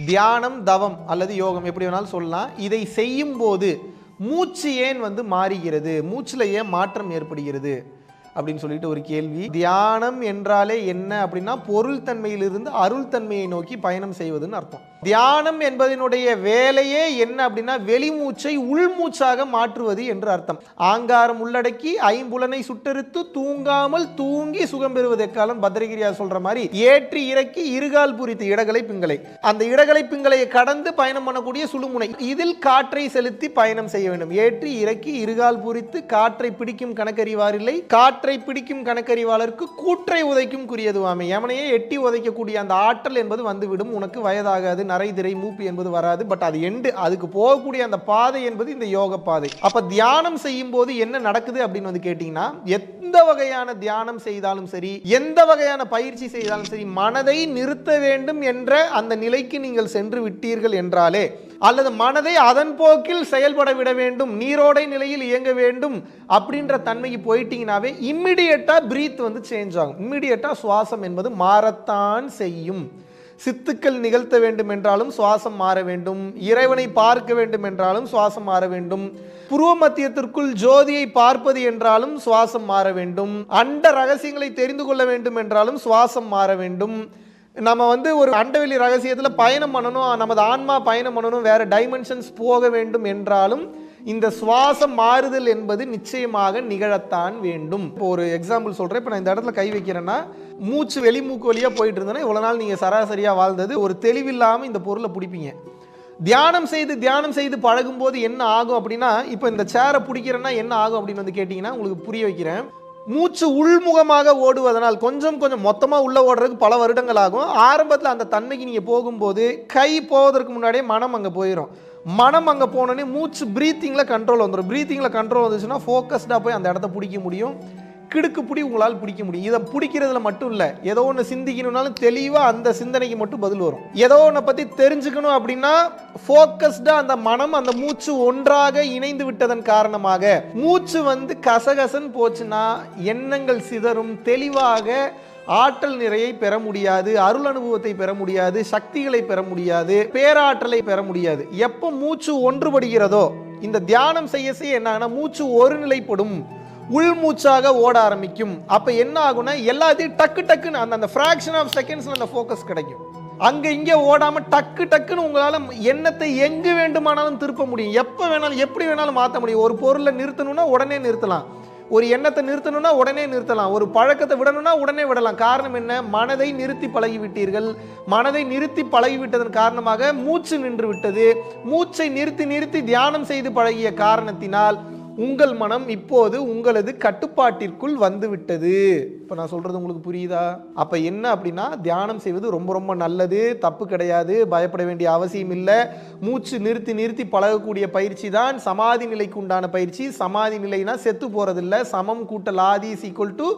தியானம், தவம் அல்லது யோகம் எப்படி வேணாலும் சொல்லலாம். இதை செய்யும் போது மூச்சு ஏன் மாறுகிறது, மூச்சுல ஏன் மாற்றம் ஏற்படுகிறது அப்படின்னு சொல்லிட்டு ஒரு கேள்வி. தியானம் என்றாலே என்ன அப்படின்னா பொருள் தன்மையிலிருந்து அருள் தன்மையை நோக்கி பயணம் செய்வதுன்னு அர்த்தம். தியானம் என்பதனுடைய வேலையே என்ன அப்படின்னா வெளிமூச்சை உள்மூச்சாக மாற்றுவது என்று அர்த்தம். ஆங்காரம் உள்ளடக்கி ஐம்புலனை சுட்டெடுத்து தூங்காமல் தூங்கி சுகம் பெறுவது எக்காலம் பத்ரகிரியா சொல்ற மாதிரி ஏற்றி இறக்கி இருகால் புரித்து இடகலை பிங்களை, அந்த இடகலை பிங்களையை கடந்து பயணம் பண்ணக்கூடிய சுழுமுனை, இதில் காற்றை செலுத்தி பயணம் செய்ய வேண்டும். ஏற்றி இறக்கி இருகால் புரித்து காற்றை பிடிக்கும் கணக்கறிவாரில்லை, காற்றை பிடிக்கும் கணக்கறிவாளருக்கு கூற்றை உதைக்கும் குறியதுவாமே. எவனையே எட்டி உதைக்கக்கூடிய அந்த ஆற்றல் என்பது வந்துவிடும். உனக்கு வயதாகாது, நரை திரை மூப்பு என்பது வராது. பட் அது அதுக்கு போகக்கூடிய அந்த பாதை என்பது இந்த யோக பாதை. அப்ப தியானம் செய்யும் போது என்ன நடக்குது அப்படின்னு கேட்டீங்கன்னா, எந்த வகையான தியானம் செய்தாலும் சரி, எந்த வகையான பயிற்சி செய்தாலும் சரி, மனதை நிறுத்த வேண்டும் என்ற அந்த நிலைக்கு நீங்கள் சென்று விட்டீர்கள் என்றாலே, அல்லது மனதை அதன் போக்கில் செயல்பட விட வேண்டும், நீரோடை நிலையில் இயங்க வேண்டும் அப்படின்ற தன்மைக்கு போயிட்டீங்கன்னாவே இம்மிடியேட்டா பிரீத் சேஞ்ச் ஆகும். இம்மிடியேட்டா சுவாசம் என்பது மாறத்தான் செய்யும். சித்துக்கள் நிகழ்த்த வேண்டும் என்றாலும் சுவாசம் மாற வேண்டும், இறைவனை பார்க்க வேண்டும் என்றாலும் சுவாசம் மாற வேண்டும், புருவ மத்தியத்திற்குள் ஜோதியை பார்ப்பது என்றாலும் சுவாசம் மாற வேண்டும், அண்ட ரகசியங்களை தெரிந்து கொள்ள வேண்டும் என்றாலும் சுவாசம் மாற வேண்டும். நம்ம ஒரு அண்டவெளி ரகசியத்தில் பயணம் பண்ணணும், நமது ஆன்மா பயணம் பண்ணணும், வேற டைமென்ஷன்ஸ் போக வேண்டும் என்றாலும் இந்த சுவாசம் மாறுதல் என்பது நிச்சயமாக நிகழத்தான் வேண்டும். இப்போ ஒரு எக்ஸாம்பிள் சொல்றேன். இப்போ நான் இந்த இடத்துல கை வைக்கிறேன்னா, மூச்சு வெளிமூக்கு வழியா போயிட்டு இருந்தேன்னா இவ்வளவு நாள் நீங்க சராசரியா வாழ்ந்தது ஒரு தெளிவில்லாம இந்த பொருளை பிடிப்பீங்க. தியானம் செய்து பழகும் போது என்ன ஆகும் அப்படின்னா, இப்போ இந்த சேரை பிடிக்கிறேன்னா என்ன ஆகும் அப்படின்னு கேட்டீங்கன்னா உங்களுக்கு புரிய வைக்கிறேன். மூச்சு உள்முகமாக ஓடுவதனால் கொஞ்சம் மொத்தமாக உள்ள ஓடுறதுக்கு பல வருடங்கள் ஆகும். ஆரம்பத்தில் அந்த தன்மைக்கு நீங்கள் போகும்போது கை போவதற்கு முன்னாடியே மனம் அங்கே போயிடும். மனம் அங்கே போனோடனே மூச்சு பிரீத்திங்கில் கண்ட்ரோல் வந்துடும். பிரீத்திங்கில் கண்ட்ரோல் வந்துச்சுன்னா ஃபோக்கஸ்டாக போய் அந்த இடத்த பிடிக்க முடியும். கிடுக்கு பிடி உங்களால் பிடிக்க முடியும். இதை பிடிக்கிறதுல மட்டும் இல்லை, ஏதோ ஒன்று சிந்திக்கணும்னாலும் தெளிவாக அந்த சிந்தனைக்கு மட்டும் பதில் வரும். ஏதோ ஒன்றை பற்றி தெரிஞ்சுக்கணும் அப்படின்னா ஃபோக்கஸ்டாக அந்த மனம் அந்த மூச்சு ஒன்றாக இணைந்து விட்டதன் காரணமாக மூச்சு கசகசன்னு போச்சுன்னா எண்ணங்கள் சிதறும். தெளிவாக ஆற்றல் நிறையை பெற முடியாது, அருள் அனுபவத்தை பெற முடியாது, சக்திகளை பெற முடியாது, பேராற்றலை பெற முடியாது. எப்போ மூச்சு ஒன்றுபடுகிறதோ இந்த தியானம் செய்ய என்ன ஆகுனா மூச்சு ஒரு நிலைப்படும், உள்மூச்சாக ஓட ஆரம்பிக்கும். அப்ப என்ன ஆகும்னா எல்லாத்தையும் டக்குன்னு அந்த ஃபிராக்ஷன் ஆஃப் செகண்ட்ஸ்ல அந்த ஃபோக்கஸ் கிடைக்கும். அங்க இங்க ஓடாம டக்குன்னு உங்களால எண்ணத்தை எங்கு வேண்டுமானாலும் திருப்ப முடியும். எப்ப வேணாலும் எப்படி வேணாலும் மாற்ற முடியும். ஒரு பொருளை நிறுத்தணும்னா உடனே நிறுத்தலாம், ஒரு எண்ணத்தை நிறுத்தணும்னா உடனே நிறுத்தலாம், ஒரு பழக்கத்தை விடணும்னா உடனே விடலாம். காரணம் என்ன? மனதை நிறுத்தி பழகிவிட்டீர்கள். மனதை நிறுத்தி பழகிவிட்டதன் காரணமாக மூச்சு நின்று விட்டது. மூச்சை நிறுத்தி தியானம் செய்து பழகிய காரணத்தினால் உங்கள் மனம் இப்போது உங்களது கட்டுப்பாட்டிற்குள் வந்துவிட்டது. இப்போ நான் சொல்றது உங்களுக்கு புரியுதா? அப்ப என்ன அப்படின்னா, தியானம் செய்வது ரொம்ப நல்லது, தப்பு கிடையாது, பயப்பட வேண்டிய அவசியம் இல்லை. மூச்சு நிறுத்தி பழகக்கூடிய பயிற்சி தான் சமாதி நிலைக்கு உண்டான பயிற்சி. சமாதி நிலைனா செத்து போறதில்லை. சமம் கூட்டல் ஆதி இஸ் ஈக்குவல் டு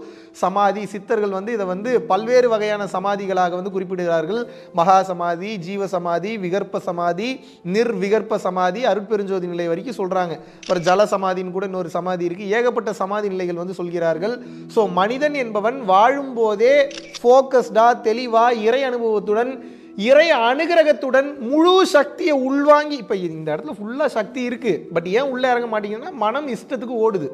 சமாதி. சித்தர்கள் இதை பல்வேறு வகையான சமாதிகளாக குறிப்பிடுகிறார்கள். மகா சமாதி, ஜீவ சமாதி, விகற்ப சமாதி, நிர்விகற்ப சமாதி, அருட்பெருஞ்சோதி நிலை வரைக்கும் சொல்றாங்க. அப்புறம் ஜல சமாதின்னு கூட இன்னொரு சமாதி இருக்கு. ஏகப்பட்ட சமாதி நிலைகள் சொல்கிறார்கள். ஸோ மனிதன் என்பவன் வாழும் போதே ஃபோக்கஸ்டா, தெளிவா, இறை அனுபவத்துடன், இறை அனுகிரகத்துடன் முழு சக்தியை உள்வாங்கி, இப்ப இந்த இடத்துல ஃபுல்லா சக்தி இருக்கு, பட் ஏன் உள்ள இறங்க மாட்டீங்கன்னா மனம் இஷ்டத்துக்கு ஓடுது.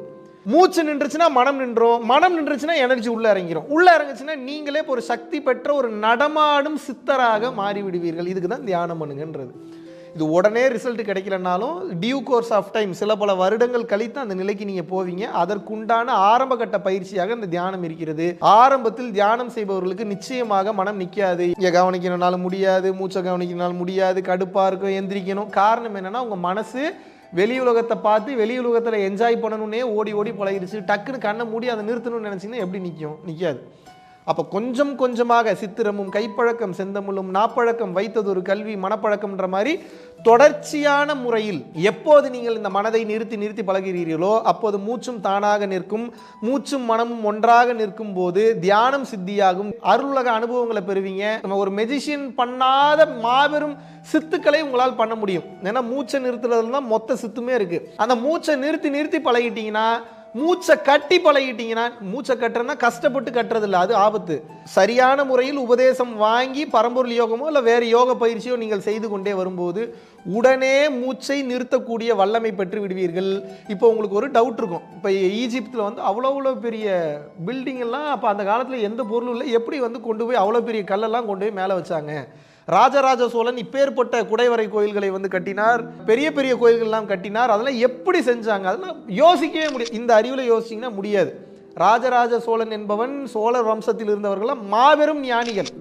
மூச்சு நின்றுச்சுன்னா மனம் நின்றோம், மனம் நின்றுச்சுன்னா எனர்ஜி உள்ள இறங்கிரும், உள்ள இறங்குச்சுன்னா நீங்களே ஒரு சக்தி பெற்ற ஒரு நடமாடும் சித்தராக மாறிவிடுவீர்கள். இதுக்கு தான் தியானம் பண்ணுங்கன்றது. இது உடனே ரிசல்ட் கிடைக்கலனாலும் டியூ கோர்ஸ் ஆஃப் டைம், சில பல வருடங்கள் கழித்து அந்த நிலைக்கு நீங்க போவீங்க. அதற்குண்டான ஆரம்ப கட்ட பயிற்சியாக இந்த தியானம் இருக்கிறது. ஆரம்பத்தில் தியானம் செய்பவர்களுக்கு நிச்சயமாக மனம் நிற்காது. இங்க கவனிக்கணும்னாலும் முடியாது, மூச்சை கவனிக்கணும்னாலும் முடியாது, கடுப்பா இருக்கும், எந்திரிக்கணும். காரணம் என்னன்னா உங்க மனசு வெளி உலகத்தை பார்த்து வெளி உலகத்தில் என்ஜாய் பண்ணணும்னே ஓடி பழகிடுச்சு. டக்குன்னு கண்ணை மூடி அதை நிறுத்தணும்னு நினைச்சீங்கன்னா எப்படி நிற்காது. அப்போ கொஞ்சமாக சித்திரமும் கைப்பழக்கம் செந்தமுள்ளும் நாப்பழக்கம் வைத்ததொரு கல்வி மனப்பழக்கம்ன்ற மாதிரி தொடர்ச்சியான முறையில் எப்போது நீங்கள் இந்த மனதை நிறுத்தி பழகிறீர்களோ அப்போது மூச்சும் தானாக நிற்கும். மூச்சும் மனமும் ஒன்றாக நிற்கும் போது தியானம் சித்தியாகும். அருளுலக அனுபவங்களை பெறுவீங்க. நம்ம ஒரு மெஜிஷியன் பண்ணாத மாபெரும் சித்துக்களை உங்களால் பண்ண முடியும். ஏன்னா மூச்சை நிறுத்துறதுல தான் மொத்த சித்துமே இருக்கு. அந்த மூச்சை நிறுத்தி பழகிட்டீங்கன்னா மூச்சை கட்டி பழகிட்டீங்கன்னா, மூச்சை கட்டுறதுனா கஷ்டப்பட்டு கட்டுறது இல்லை, அது ஆபத்து. சரியான முறையில் உபதேசம் வாங்கி பரம்பொருள் யோகமோ இல்லை வேறு யோக பயிற்சியோ நீங்கள் செய்து கொண்டே வரும்போது உடனே மூச்சை நிறுத்தக்கூடிய வல்லமை பெற்று விடுவீர்கள். இப்போ உங்களுக்கு ஒரு டவுட் இருக்கும், இப்போ ஈஜிப்தில் வந்து அவ்வளோ பெரிய பில்டிங் எல்லாம் அப்போ அந்த காலத்தில் எந்த பொருளும் இல்லை, எப்படி வந்து கொண்டு போய் அவ்வளோ பெரிய கல்லெல்லாம் கொண்டு போய் மேலே வச்சாங்க? ராஜராஜ சோழன் இப்பேற்பட்ட குடைவரை கோயில்களை வந்து கட்டினார், பெரிய பெரிய கோயில்கள்லாம் கட்டினார், அதெல்லாம் எப்படி செஞ்சாங்க? அதெல்லாம் யோசிக்கவே முடியாது. இந்த அறிவில் யோசிச்சிங்கன்னா முடியாது. ராஜராஜ சோழன் என்பவன் சோழர் வம்சத்தில் இருந்தவர்கள்லாம் மாபெரும் ஞானிகள்,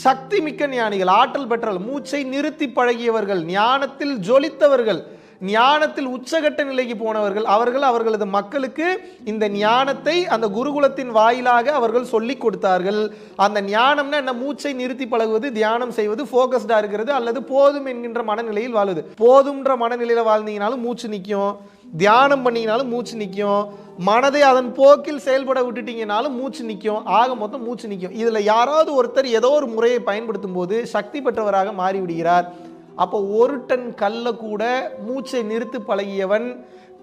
சக்தி மிக்க ஞானிகள், ஆற்றல் பெற்றவர்கள், மூச்சை நிறுத்தி பழகியவர்கள், ஞானத்தில் ஜொலித்தவர்கள், ஞானத்தில் உச்சகட்ட நிலைக்கு போனவர்கள். அவர்களது மக்களுக்கு இந்த ஞானத்தை அந்த குருகுலத்தின் வாயிலாக அவர்கள் சொல்லிக் கொடுத்தார்கள். அந்த ஞானம்னா என்ன? மூச்சை நிறுத்தி பழகுவது, தியானம் செய்வது, ஃபோக்கஸ்டா இருக்கிறது, அல்லது போதும் என்கின்ற மனநிலையில் வாழுது. போதும்ன்ற மனநிலையில் வாழ்ந்தீங்கனாலும் மூச்சு நிற்கும், தியானம் பண்ணீங்கனாலும் மூச்சு நிற்கும், மனதை அதன் போக்கில் செயல்பட விட்டுட்டீங்கனாலும் மூச்சு நிற்கும். ஆக மொத்தம் மூச்சு நிற்கும். இதில் யாராவது ஒருத்தர் ஏதோ ஒரு முறையை பயன்படுத்தும் போது சக்தி பெற்றவராக மாறிவிடுகிறார். அப்போ ஒரு டன் கல்லை கூட மூச்சை நிறுத்தி பழகியவன்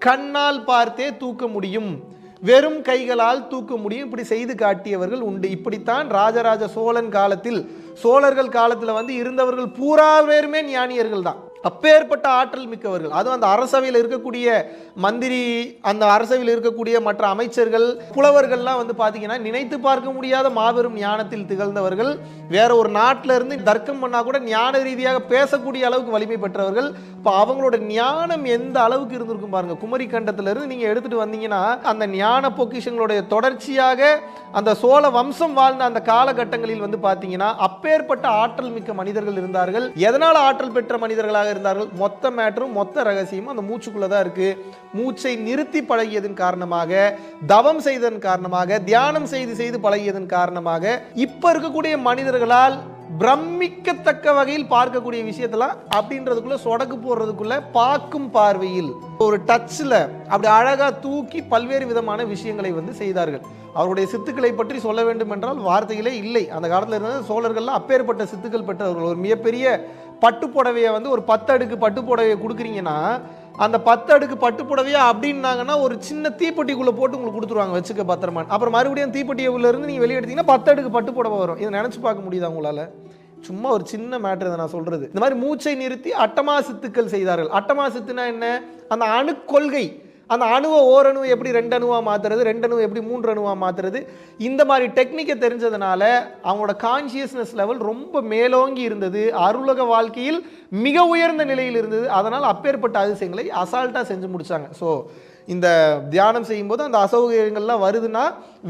கண்ணால் பார்த்தே தூக்க முடியும், வெறும் கைகளால் தூக்க முடியும். இப்படி செய்து காட்டியவர்கள் உண்டு. இப்படித்தான் ராஜராஜ சோழன் காலத்தில், சோழர்கள் காலத்தில் வந்து இருந்தவர்கள் பூரா பேருமே ஞானியர்கள் தான், அப்பேற்பட்ட ஆற்றல் மிக்கவர்கள். அதுவும் அந்த அரசவையில் இருக்கக்கூடிய மந்திரி, அந்த அரசவையில் இருக்கக்கூடிய மற்ற அமைச்சர்கள், புலவர்கள்லாம் வந்து பார்த்தீங்கன்னா நினைத்து பார்க்க முடியாத மாபெரும் ஞானத்தில் திகழ்ந்தவர்கள். வேற ஒரு நாட்டில் இருந்து தர்க்கம் பண்ணால் கூட ஞான ரீதியாக பேசக்கூடிய அளவுக்கு வலிமை பெற்றவர்கள். இப்போ அவங்களோட ஞானம் எந்த அளவுக்கு இருந்திருக்கும் பாருங்க. குமரி கண்டத்திலிருந்து நீங்கள் எடுத்துட்டு வந்தீங்கன்னா அந்த ஞான பொக்கிஷங்களுடைய தொடர்ச்சியாக அந்த சோழ வம்சம் வாழ்ந்த அந்த காலகட்டங்களில் வந்து பார்த்தீங்கன்னா அப்பேற்பட்ட ஆற்றல் மிக்க மனிதர்கள் இருந்தார்கள். எதனால் ஆற்றல் பெற்ற மனிதர்களாக இருந்தார்கள்? மொத்த மேட்டரும் மொத்த ரகசியமும் அந்த மூச்சுக்குள்ள தான் இருக்கு. மூச்சை நிறுத்தி பழகியதன் காரணமாக, தவம் செய்ததன் காரணமாக, தியானம் செய்து பழகியதன் காரணமாக இப்ப இருக்கக்கூடிய மனிதர்களால் பிரமிக்கத்தக்க வகையில் பார்க்கக்கூடிய விஷயத்தெல்லாம் அப்படின்றதுக்குள்ள சொடக்கு போடுறதுக்குள்ள பார்க்கும் பார்வையில் ஒரு டச்சில் அப்படி அழகா தூக்கி பல்வேறு விதமான விஷயங்களை வந்து செய்தார்கள். அவருடைய சித்துக்களை பற்றி சொல்ல வேண்டும் என்றால் வார்த்தைகளே இல்லை. அந்த காலத்தில் இருந்த சோழர்கள்லாம் அப்பேற்பட்ட சித்துக்கள் பெற்றவர்கள். ஒரு மிகப்பெரிய பட்டுப்புடவையை வந்து ஒரு 10 அடுக்கு பட்டுப்புடவையை கொடுக்குறீங்கன்னா அந்த 10 அடுக்கு பட்டுப்புடவையா அப்படின்னாங்கன்னா ஒரு சின்ன தீப்பெட்டிக்குள்ளே போட்டு உங்களுக்கு கொடுத்துருவாங்க, வச்சுக்க பத்திரமா. அப்புறம் மறுபடியும் தீப்பெட்டியுள்ள இருந்து நீங்கள் வெளியே எடுத்தீங்கன்னா 10 அடுக்கு பட்டுப்புடவை வரும். இதை நினச்சி பார்க்க முடியுதா உங்களால்? சும்மா ஒரு சின்ன மேட்டர் இதை நான் சொல்றது. இந்த மாதிரி மூச்சை நிறுத்தி அட்டமா சித்துக்கள் செய்தார்கள். அட்டமா சித்துனா என்ன? அந்த அணு கொள்கை, அந்த அணுவை ஓரணுவை எப்படி 2 அணுவா மாத்துறது, 2 அணுவை எப்படி 3 அணுவா மாத்துறது, இந்த மாதிரி டெக்னிக்கை தெரிஞ்சதுனால அவங்களோட கான்சியஸ்னஸ் லெவல் ரொம்ப மேலோங்கி இருந்தது, அருளக வாழ்க்கையில் மிக உயர்ந்த நிலையில் இருந்தது. அதனால் அப்பேற்பட்ட அதிசயங்களை அசால்ட்டாக செஞ்சு முடிச்சாங்க. ஸோ இந்த தியானம் செய்யும்போது அந்த அசௌகரியங்கள்லாம் வருதுன்னா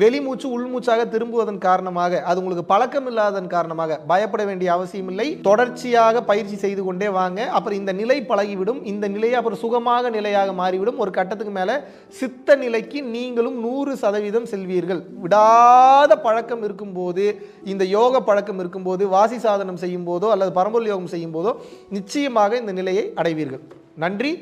வெளிமூச்சு உள்மூச்சாக திரும்புவதன் காரணமாக, அது உங்களுக்கு பழக்கம் இல்லாததன் காரணமாக பயப்பட வேண்டிய அவசியம் இல்லை. தொடர்ச்சியாக பயிற்சி செய்து கொண்டே வாங்க. அப்புறம் இந்த நிலை பழகிவிடும். இந்த நிலையை அப்புறம் சுகமாக நிலையாக மாறிவிடும். ஒரு கட்டத்துக்கு மேலே சித்த நிலைக்கு நீங்களும் 100% செல்வீர்கள். விடாத பழக்கம் இருக்கும்போது, இந்த யோக பழக்கம் இருக்கும்போது, வாசி சாதனம் செய்யும் போதோ அல்லது பரம்பொருள் யோகம் செய்யும் போதோ நிச்சயமாக இந்த நிலையை அடைவீர்கள். நன்றி.